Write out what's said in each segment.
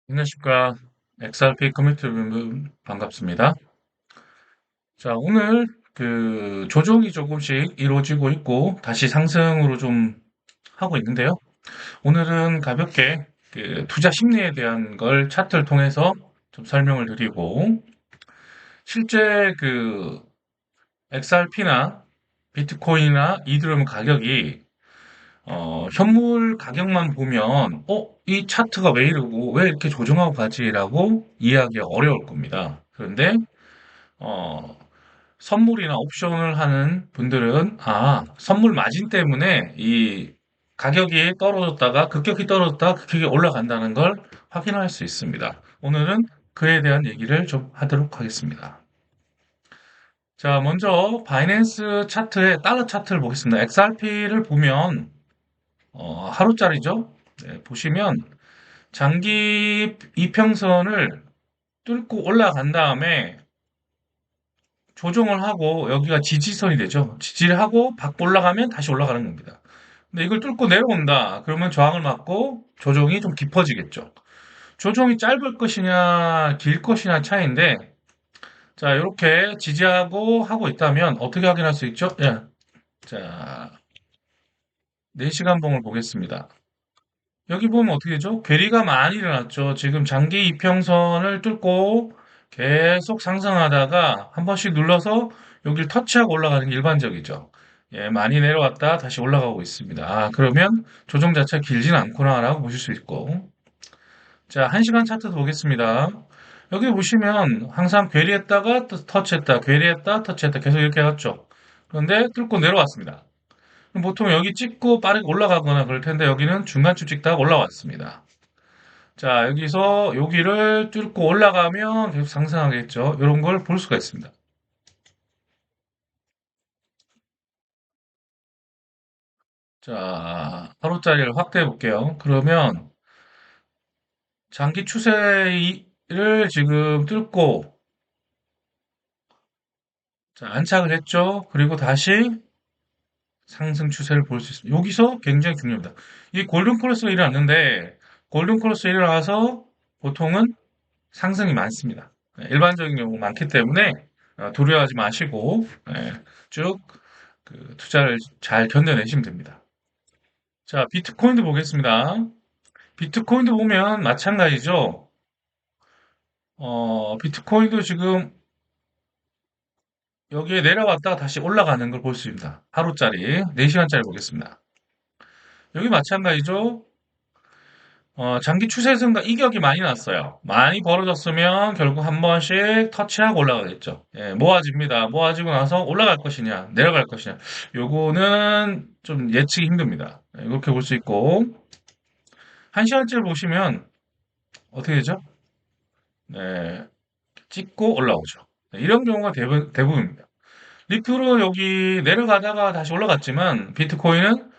안녕하십니까. XRP 커뮤니티 여러분 반갑습니다. 자, 오늘 조정이 조금씩 이루어지고 있고 다시 상승으로 좀 하고 있는데요. 오늘은 가볍게 투자 심리에 대한 걸 차트를 통해서 좀 설명을 드리고 실제 XRP나 비트코인이나 이더리움 가격이 현물 가격만 보면 이 차트가 왜 이러고 왜 이렇게 조정하고 가지라고 이해하기가 어려울 겁니다. 그런데 어, 선물이나 옵션을 하는 분들은 선물 마진 때문에 이 가격이 떨어졌다가 급격히 떨어졌다가 급격히 올라간다는 걸 확인할 수 있습니다. 오늘은 그에 대한 얘기를 좀 하도록 하겠습니다. 자, 먼저 바이낸스 차트의 달러 차트를 보겠습니다. XRP를 보면 하루짜리죠. 네, 보시면 장기 이평선을 뚫고 올라간 다음에 조정을 하고 여기가 지지선이 되죠. 지지를 하고 받고 올라가면 다시 올라가는 겁니다. 근데 이걸 뚫고 내려온다. 그러면 저항을 맞고 조정이 좀 깊어지겠죠. 조정이 짧을 것이냐 길 것이냐 차이인데 자 이렇게 지지하고 하고 있다면 어떻게 확인할 수 있죠? 예. 자 4시간 봉을 보겠습니다. 여기 보면 어떻게 되죠? 괴리가 많이 일어났죠. 지금 장기 이평선을 뚫고 계속 상승하다가 한 번씩 눌러서 여기를 터치하고 올라가는 게 일반적이죠. 예, 많이 내려왔다 다시 올라가고 있습니다. 그러면 조정 자체가 길진 않구나라고 보실 수 있고. 자, 1시간 차트도 보겠습니다. 여기 보시면 항상 괴리했다가 또 터치했다, 괴리했다, 터치했다 계속 이렇게 해왔죠. 그런데 뚫고 내려왔습니다. 그럼 보통 여기 찍고 빠르게 올라가거나 그럴 텐데 여기는 중간쯤 찍다가 올라왔습니다. 자, 여기서 여기를 뚫고 올라가면 계속 상승하겠죠. 이런 걸 볼 수가 있습니다. 자, 하루짜리를 확대해 볼게요. 그러면 장기 추세를 지금 뚫고 자, 안착을 했죠. 그리고 다시 상승 추세를 볼 수 있습니다. 여기서 굉장히 중요합니다. 이 골든 크로스가 일어났는데 골든 크로스 일어나서 보통은 상승이 많습니다. 일반적인 경우 많기 때문에 두려워하지 마시고 쭉 투자를 잘 견뎌내시면 됩니다. 자, 비트코인도 보겠습니다. 비트코인도 보면 마찬가지죠. 비트코인도 지금 여기에 내려왔다가 다시 올라가는 걸 볼 수 있습니다. 하루짜리, 4시간짜리 보겠습니다. 여기 마찬가지죠. 장기 추세선과 이격이 많이 났어요. 많이 벌어졌으면 결국 한 번씩 터치하고 올라가겠죠. 예, 모아집니다. 모아지고 나서 올라갈 것이냐, 내려갈 것이냐. 요거는 좀 예측이 힘듭니다. 예, 이렇게 볼 수 있고, 1시간째를 보시면 어떻게 되죠? 네, 찍고 올라오죠. 네, 이런 경우가 대부분입니다. 리플은 여기 내려가다가 다시 올라갔지만 비트코인은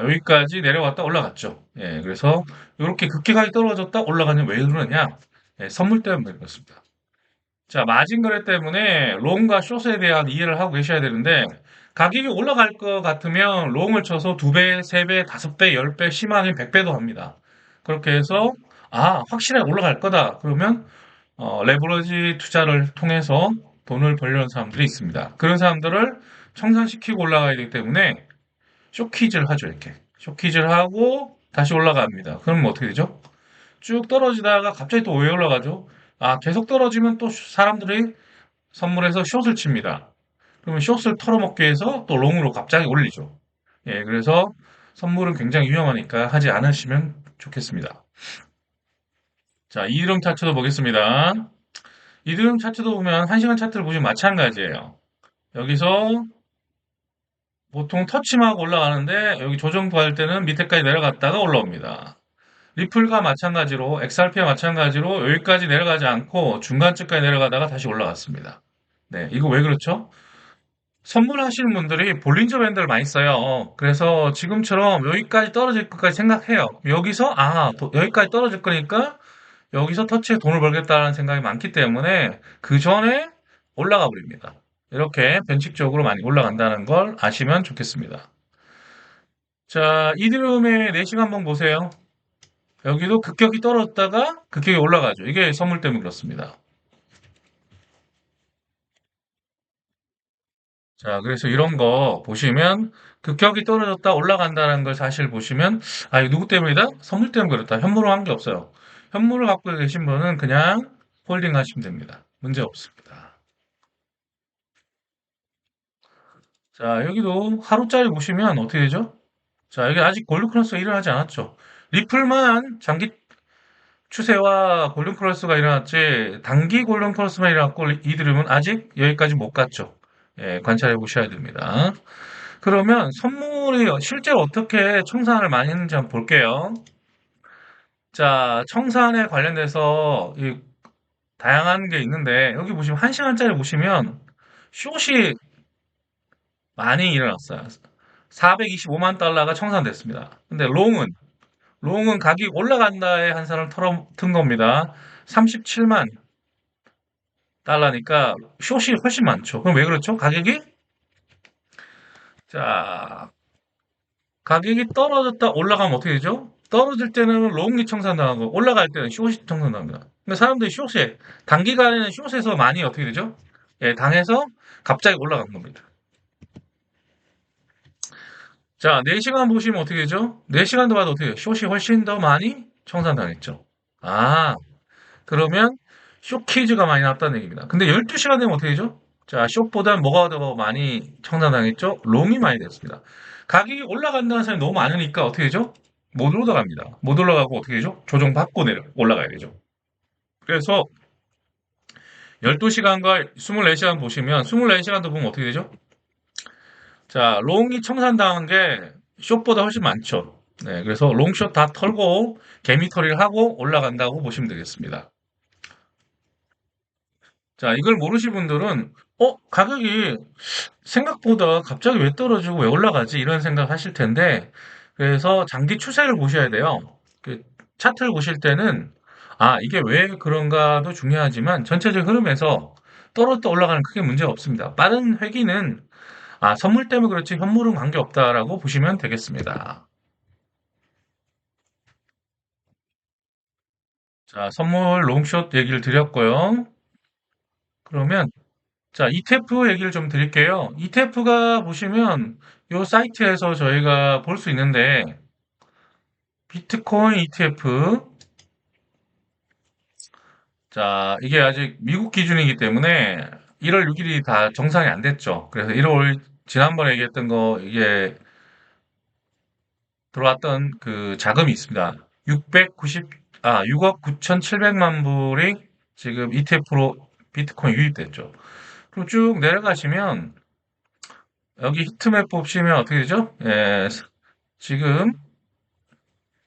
여기까지 내려왔다 올라갔죠. 예, 그래서 이렇게 급격하게 떨어졌다 올라가는 왜 그러냐? 예, 선물 때문에 그렇습니다. 자, 마진 거래 때문에 롱과 숏에 대한 이해를 하고 계셔야 되는데 가격이 올라갈 것 같으면 롱을 쳐서 2배, 3배, 5배, 10배, 심하게 100배도 합니다. 그렇게 해서 확실하게 올라갈 거다. 그러면 레버리지 투자를 통해서 돈을 벌려는 사람들이 있습니다. 그런 사람들을 청산시키고 올라가야 되기 때문에 쇼키즈를 하죠, 이렇게. 쇼키즈를 하고 다시 올라갑니다. 그러면 어떻게 되죠? 쭉 떨어지다가 갑자기 또 왜 올라가죠? 계속 떨어지면 또 사람들이 선물해서 숏을 칩니다. 그러면 숏을 털어먹기 위해서 또 롱으로 갑자기 올리죠. 예, 그래서 선물은 굉장히 위험하니까 하지 않으시면 좋겠습니다. 자, 이드럼 차트도 보겠습니다. 이드럼 차트도 보면 1시간 차트를 보시면 마찬가지예요. 여기서 보통 터치하고 올라가는데 여기 조정 구할 때는 밑에까지 내려갔다가 올라옵니다. 리플과 마찬가지로 XRP와 마찬가지로 여기까지 내려가지 않고 중간쯤까지 내려가다가 다시 올라갔습니다. 네, 이거 왜 그렇죠? 선물하시는 분들이 볼린저 밴드를 많이 써요. 그래서 지금처럼 여기까지 떨어질 것까지 생각해요. 여기서 여기까지 떨어질 거니까 여기서 터치해 돈을 벌겠다는 생각이 많기 때문에 그 전에 올라가 버립니다. 이렇게 변칙적으로 많이 올라간다는 걸 아시면 좋겠습니다. 자, 이드름의 내시경 한번 보세요. 여기도 급격히 떨어졌다가 급격히 올라가죠. 이게 선물 때문에 그렇습니다. 자, 그래서 이런 거 보시면 급격히 떨어졌다 올라간다는 걸 사실 보시면 아, 이거 누구 때문이다? 선물 때문에 그렇다. 현물은 한 게 없어요. 현물을 갖고 계신 분은 그냥 홀딩 하시면 됩니다. 문제 없습니다. 자, 여기도 하루짜리 보시면 어떻게 되죠? 자, 여기 아직 골든크로스가 일어나지 않았죠. 리플만 장기 추세와 골든크로스가 일어났지 단기 골든크로스만 일어났고 이들은 아직 여기까지 못 갔죠. 예, 관찰해 보셔야 됩니다. 그러면 선물이 실제로 어떻게 청산을 많이 했는지 한번 볼게요. 자, 청산에 관련돼서 다양한 게 있는데 여기 보시면 1시간짜리 보시면 숏이 많이 일어났어요. 425만 달러가 청산됐습니다. 근데 롱은 가격이 올라간다에 한 사람 튼 겁니다. 37만 달러니까 숏이 훨씬 많죠. 그럼 왜 그렇죠? 자, 가격이 떨어졌다 올라가면 어떻게 되죠? 떨어질 때는 롱이 청산당하고 올라갈 때는 숏이 청산당합니다. 근데 사람들이 단기간에는 숏에서 많이 어떻게 되죠? 예, 당해서 갑자기 올라간 겁니다. 자, 4시간 보시면 어떻게 되죠? 4시간도 봐도 어떻게 돼요? 숏이 훨씬 더 많이 청산당했죠. 아, 그러면 숏키즈가 많이 났다는 얘기입니다. 근데 12시간 되면 어떻게 되죠? 자, 숏보다 뭐가 더 많이 청산당했죠? 롱이 많이 됐습니다. 가격이 올라간다는 사람이 너무 많으니까 어떻게 되죠? 못 올라갑니다. 못 올라가고 어떻게 되죠? 조정받고 올라가야 되죠. 그래서 12시간과 24시간 보시면 24시간도 보면 어떻게 되죠? 자, 롱이 청산당한 게 숏보다 훨씬 많죠. 네, 그래서 롱숏 다 털고 개미털이를 하고 올라간다고 보시면 되겠습니다. 자, 이걸 모르신 분들은 가격이 생각보다 갑자기 왜 떨어지고 왜 올라가지? 이런 생각 하실 텐데, 그래서 장기 추세를 보셔야 돼요. 그 차트를 보실 때는, 아, 이게 왜 그런가도 중요하지만, 전체적 흐름에서 떨어졌다 올라가는 크게 문제가 없습니다. 빠른 회기는, 아, 선물 때문에 그렇지 현물은 관계없다라고 보시면 되겠습니다. 자, 선물 롱숏 얘기를 드렸고요. 그러면, 자, ETF 얘기를 좀 드릴게요. ETF가 보시면, 이 사이트에서 저희가 볼 수 있는데, 비트코인 ETF. 자, 이게 아직 미국 기준이기 때문에 1월 6일이 다 정상이 안 됐죠. 그래서 1월, 지난번에 얘기했던 거, 이게 들어왔던 그 자금이 있습니다. 6억 9,700만 불이 지금 ETF로 비트코인 유입됐죠. 그럼 쭉 내려가시면, 여기 히트맵 보시면 어떻게 되죠? 예, 지금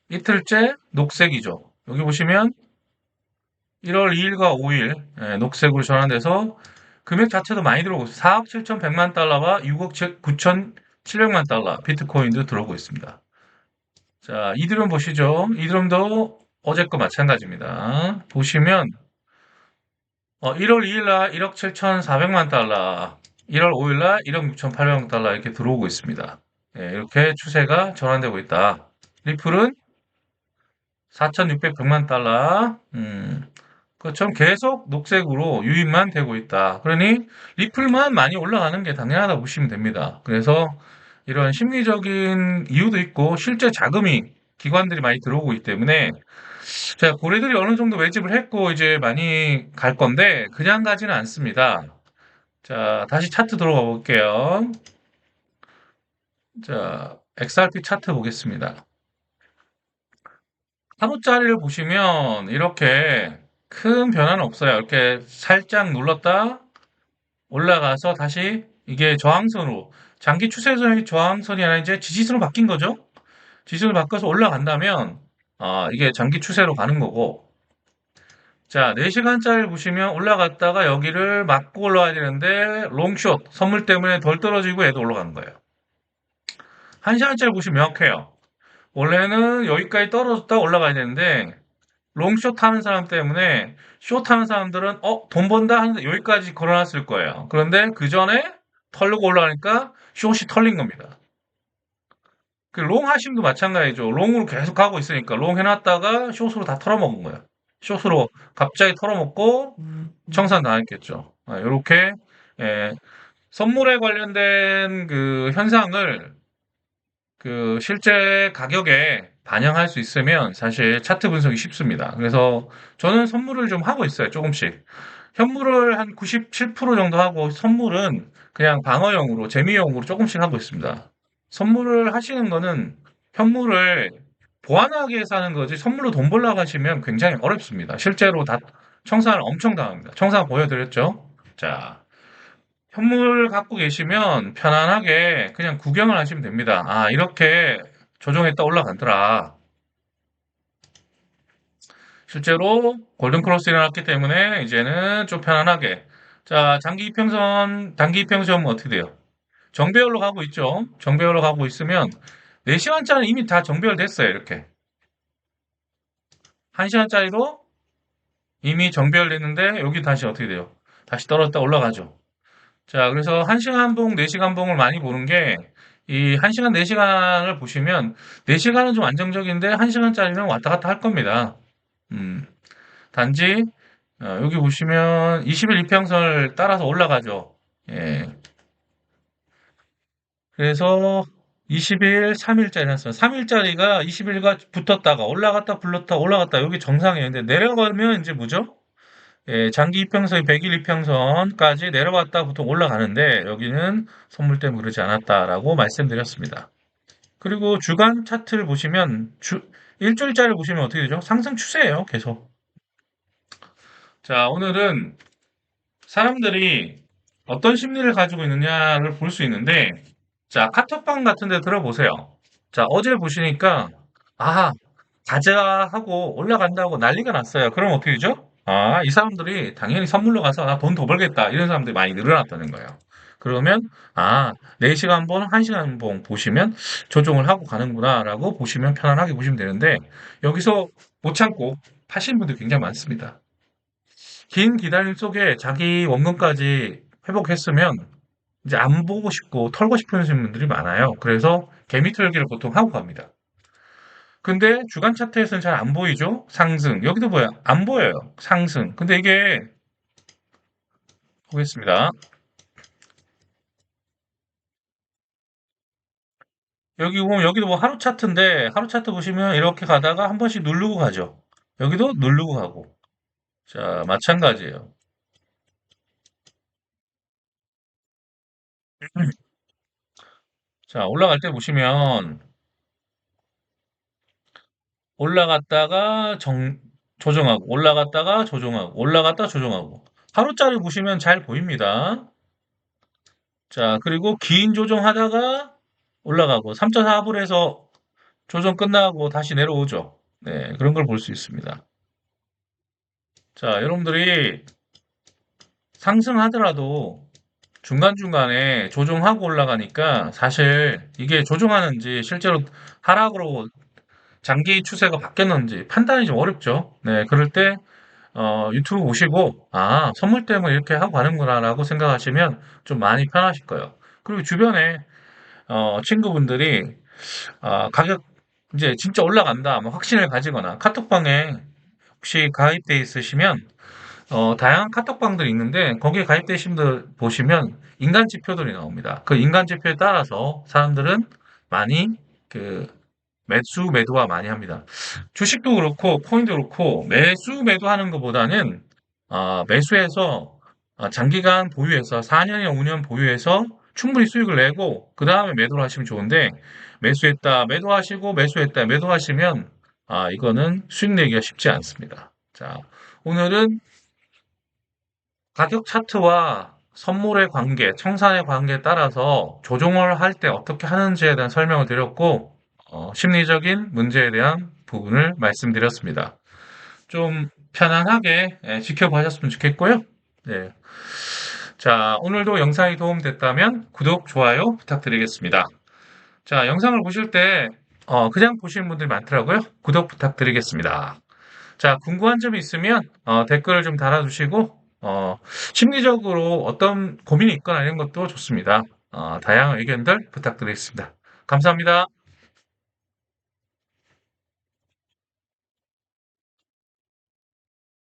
이틀째 녹색이죠. 여기 보시면 1월 2일과 5일 녹색으로 전환돼서 금액 자체도 많이 들어오고 있어요. 4억 7,100만 달러와 6억 9,700만 달러 비트코인도 들어오고 있습니다. 자, 이드럼 보시죠. 이드럼도 어제 거 마찬가지입니다. 보시면 1월 2일 날 1억 7,400만 달러, 1월 5일 날 1억 6,800만 달러 이렇게 들어오고 있습니다. 이렇게 추세가 전환되고 있다. 리플은 4,600만 달러. 그처럼 계속 녹색으로 유입만 되고 있다. 그러니 리플만 많이 올라가는 게 당연하다 보시면 됩니다. 그래서 이런 심리적인 이유도 있고 실제 자금이 기관들이 많이 들어오고 있기 때문에 자, 고래들이 어느 정도 매집을 했고 이제 많이 갈 건데 그냥 가지는 않습니다. 자, 다시 차트 들어가 볼게요. 자, XRP 차트 보겠습니다. 하루짜리를 보시면 이렇게 큰 변화는 없어요. 이렇게 살짝 눌렀다 올라가서 다시 이게 저항선으로 장기 추세선이 저항선이 아니라 이제 지지선으로 바뀐 거죠. 지지선으로 바꿔서 올라간다면 이게 장기 추세로 가는 거고 자 4시간짜리 보시면 올라갔다가 여기를 맞고 올라와야 되는데 롱숏 선물 때문에 덜 떨어지고 얘도 올라가는 거예요. 1시간짜리 보시면 명확해요. 원래는 여기까지 떨어졌다 올라가야 되는데 롱숏 하는 사람 때문에 숏 하는 사람들은 돈 번다 하는데 여기까지 걸어놨을 거예요. 그런데 그 전에 털고 올라가니까 숏이 털린 겁니다. 그 롱 하심도 마찬가지죠. 롱으로 계속 가고 있으니까 롱 해놨다가 숏으로 다 털어먹은 거예요. 숏으로 갑자기 털어먹고 청산 당했겠죠. 요렇게, 예, 선물에 관련된 그 현상을 그 실제 가격에 반영할 수 있으면 사실 차트 분석이 쉽습니다. 그래서 저는 선물을 좀 하고 있어요. 조금씩. 현물을 한 97% 정도 하고 선물은 그냥 방어용으로, 재미용으로 조금씩 하고 있습니다. 선물을 하시는 거는 현물을 보완하기 위해서 하는 거지 선물로 돈 벌려고 하시면 굉장히 어렵습니다. 실제로 다 청산을 엄청 당합니다. 청산 보여드렸죠? 자, 현물 갖고 계시면 편안하게 그냥 구경을 하시면 됩니다. 아, 이렇게 조정했다 올라간더라. 실제로 골든크로스 일어났기 때문에 이제는 좀 편안하게. 자, 장기 이평선, 단기 이평선은 어떻게 돼요? 정배열로 가고 있죠. 정배열로 가고 있으면 4시간짜리 이미 다 정배열됐어요. 이렇게. 1시간짜리도 이미 정배열됐는데 여기 다시 어떻게 돼요? 다시 떨어졌다 올라가죠. 자, 그래서 1시간 봉, 4시간 봉을 많이 보는 게 이 1시간, 4시간을 보시면 4시간은 좀 안정적인데 1시간짜리는 왔다 갔다 할 겁니다. 음, 단지 여기 보시면 20일 이평선을 따라서 올라가죠. 예. 그래서 20일, 3일짜리 했어요. 3일짜리가 20일과 붙었다가 올라갔다 불렀다 올라갔다 여기 정상이에요. 근데 내려가면 이제 뭐죠? 예, 장기 이평선이 100일 이평선까지 내려갔다 보통 올라가는데 여기는 선물 때문에 그러지 않았다라고 말씀드렸습니다. 그리고 주간 차트를 보시면 일주일짜리 보시면 어떻게 되죠? 상승 추세예요, 계속. 자, 오늘은 사람들이 어떤 심리를 가지고 있느냐를 볼 수 있는데, 자, 카톡방 같은 데 들어보세요. 자, 어제 보시니까, 아, 가자 하고 올라간다고 난리가 났어요. 그럼 어떻게 되죠? 아, 이 사람들이 당연히 선물로 가서 나 돈 더 벌겠다. 이런 사람들이 많이 늘어났다는 거예요. 그러면, 아, 4시간 번, 1시간 번 보시면 조정을 하고 가는구나라고 보시면 편안하게 보시면 되는데, 여기서 못 참고 파시는 분들이 굉장히 많습니다. 긴 기다림 속에 자기 원금까지 회복했으면 이제 안 보고 싶고 털고 싶으신 분들이 많아요. 그래서 개미털기를 보통 하고 갑니다. 근데 주간 차트에서는 잘 안 보이죠? 상승. 여기도 뭐야? 안 보여요. 상승. 근데 이게 보겠습니다. 여기 보면 여기도 뭐 하루 차트인데 하루 차트 보시면 이렇게 가다가 한 번씩 누르고 가죠. 여기도 누르고 가고. 자, 마찬가지예요. 자, 올라갈 때 보시면 올라갔다가 조정하고 올라갔다가 조정하고 올라갔다 조정하고 하루짜리 보시면 잘 보입니다. 자, 그리고 긴 조정하다가 올라가고 3.4불에서 조정 끝나고 다시 내려오죠. 네, 그런 걸 볼 수 있습니다. 자, 여러분들이 상승하더라도 중간중간에 조정하고 올라가니까 사실 이게 조정하는지 실제로 하락으로 장기 추세가 바뀌었는지 판단이 좀 어렵죠. 네, 그럴 때 유튜브 보시고 아, 선물 때문에 이렇게 하고 가는구나라고 생각하시면 좀 많이 편하실 거예요. 그리고 주변에 친구분들이 가격 이제 진짜 올라간다, 뭐 확신을 가지거나 카톡방에 혹시 가입돼 있으시면 다양한 카톡방들이 있는데 거기에 가입되신 분들 보시면 인간 지표들이 나옵니다. 그 인간 지표에 따라서 사람들은 많이 그 매수 매도와 많이 합니다. 주식도 그렇고 코인도 그렇고 매수 매도하는 것보다는 매수해서 장기간 보유해서 4년이나 5년 보유해서 충분히 수익을 내고 그 다음에 매도를 하시면 좋은데 매수했다 매도하시고 매수했다 매도하시면 이거는 수익 내기가 쉽지 않습니다. 자, 오늘은 가격 차트와 선물의 관계, 청산의 관계에 따라서 조정을 할 때 어떻게 하는지에 대한 설명을 드렸고, 심리적인 문제에 대한 부분을 말씀드렸습니다. 좀 편안하게 지켜보셨으면 좋겠고요. 네. 자, 오늘도 영상이 도움됐다면 구독, 좋아요 부탁드리겠습니다. 자, 영상을 보실 때 그냥 보시는 분들이 많더라고요. 구독 부탁드리겠습니다. 자, 궁금한 점이 있으면 댓글을 좀 달아주시고 심리적으로 어떤 고민이 있거나 이런 것도 좋습니다. 다양한 의견들 부탁드리겠습니다. 감사합니다.